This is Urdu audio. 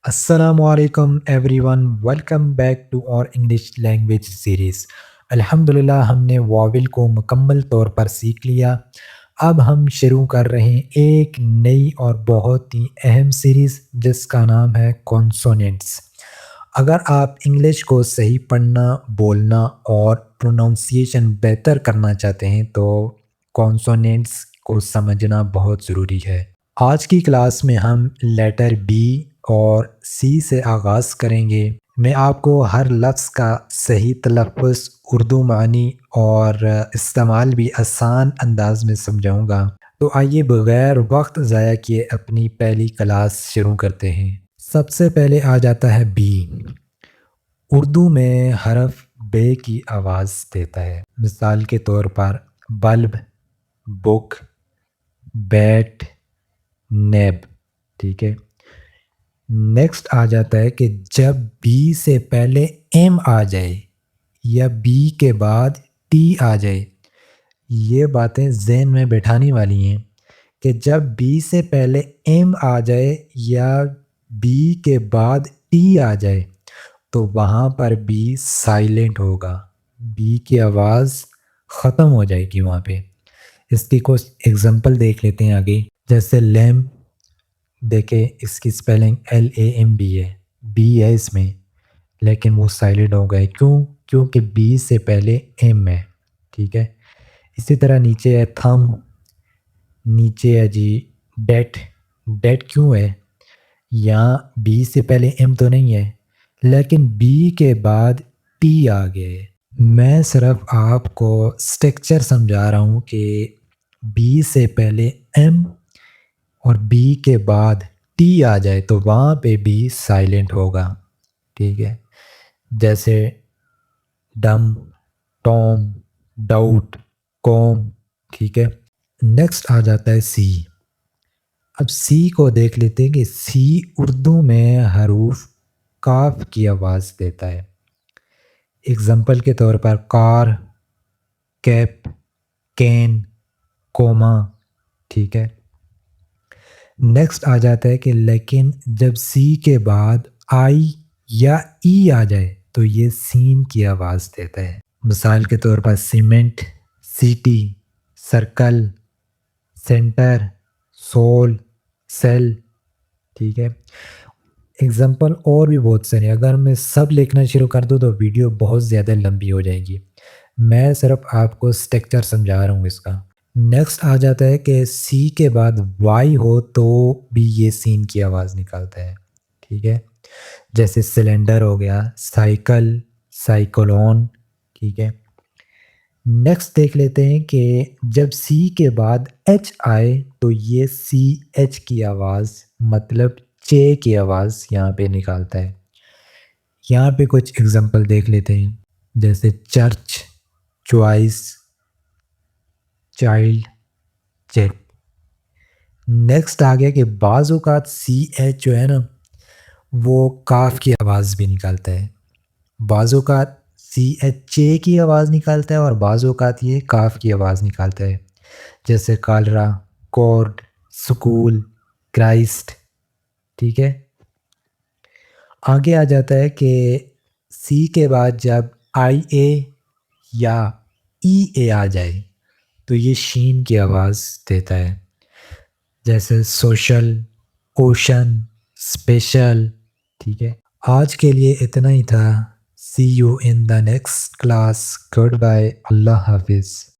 السلام علیکم everyone, welcome back to our English language series. الحمدللہ ہم نے واول کو مکمل طور پر سیکھ لیا۔ اب ہم شروع کر رہے ہیں ایک نئی اور بہت ہی اہم سیریز جس کا نام ہے کانسوننٹس۔ اگر آپ انگلش کو صحیح پڑھنا، بولنا اور پروننسیشن بہتر کرنا چاہتے ہیں تو کانسوننٹس کو سمجھنا بہت ضروری ہے۔ آج کی کلاس میں ہم لیٹر بی اور سی سے آغاز کریں گے۔ میں آپ کو ہر لفظ کا صحیح تلفظ، اردو معنی اور استعمال بھی آسان انداز میں سمجھاؤں گا۔ تو آئیے بغیر وقت ضائع کیے اپنی پہلی کلاس شروع کرتے ہیں۔ سب سے پہلے آ جاتا ہے بی۔ اردو میں حرف بے کی آواز دیتا ہے۔ مثال کے طور پر بلب، بک، بیٹ، نیب، ٹھیک ہے۔ نیکسٹ آ جاتا ہے کہ جب بی سے پہلے ایم آ جائے یا بی کے بعد ٹی آ جائے، یہ باتیں ذہن میں بٹھانے والی ہیں کہ جب بی سے پہلے ایم آ جائے یا بی کے بعد ٹی آ جائے تو وہاں پر بی سائلنٹ ہوگا، بی کی آواز ختم ہو جائے گی وہاں پہ۔ اس کی کچھ ایگزامپل دیکھ لیتے ہیں آگے، جیسے لیمپ، دیکھیں اس کی سپیلنگ LAMB ہے، بی ہے اس میں لیکن وہ سائلنٹ ہو گئے، کیونکہ بی سے پہلے ایم ہے، ٹھیک ہے۔ اسی طرح نیچے ہے تھم، نیچے ہے جی ڈیٹ۔ ڈیٹ کیوں ہے؟ یہاں بی سے پہلے ایم تو نہیں ہے لیکن بی کے بعد ٹی آ گئے۔ میں صرف آپ کو اسٹرکچر سمجھا رہا ہوں کہ بی سے پہلے ایم اور بی کے بعد ٹی آ جائے تو وہاں پہ بی سائلنٹ ہوگا، ٹھیک ہے۔ جیسے ڈم، ٹوم، ڈاؤٹ، کوم، ٹھیک ہے۔ نیکسٹ آ جاتا ہے سی۔ اب سی کو دیکھ لیتے ہیں کہ سی اردو میں حروف کاف کی آواز دیتا ہے۔ اگزامپل کے طور پر کار، کیپ، کین، کوما، ٹھیک ہے۔ نیکسٹ آ جاتا ہے کہ لیکن جب سی کے بعد آئی یا ای آ جائے تو یہ سین کی آواز دیتا ہے۔ مثال کے طور پر cement, city, circle, centre, civil, cell, ٹھیک ہے۔ ایگزامپل اور بھی بہت سارے، اگر میں سب لکھنا شروع کر دوں تو ویڈیو بہت زیادہ لمبی ہو جائے گی، میں صرف آپ کو اسٹرکچر سمجھا رہا ہوں اس کا۔ نیکسٹ آ جاتا ہے کہ سی کے بعد وائی ہو تو بھی یہ سین کی آواز نکالتا ہے، ٹھیک ہے۔ جیسے سلنڈر ہو گیا، سائیکل، سائیکلون، ٹھیک ہے۔ نیکسٹ دیکھ لیتے ہیں کہ جب سی کے بعد ایچ آئے تو یہ سی ایچ کی آواز مطلب چے کی آواز یہاں پہ نکالتا ہے۔ یہاں پہ کچھ ایگزامپل دیکھ لیتے ہیں، جیسے church, choice, child, check. Next آ گیا کہ بعض اوقات سی ایچ جو ہے نا وہ کاف کی آواز بھی نکالتا ہے، بعض اوقات سی ایچ چے کی آواز نکالتا ہے اور بعض اوقات یہ کاف کی آواز نکالتا ہے، جیسے کالرا، کورڈ، سکول، کرائسٹ، ٹھیک ہے۔ آگے آ جاتا ہے کہ سی کے بعد جب آئی اے یا ای اے آ جائے تو یہ شین کی آواز دیتا ہے، جیسے سوشل، اوشن، اسپیشل، ٹھیک ہے۔ آج کے لیے اتنا ہی تھا۔ See you in the next class. Goodbye, Allah حافظ۔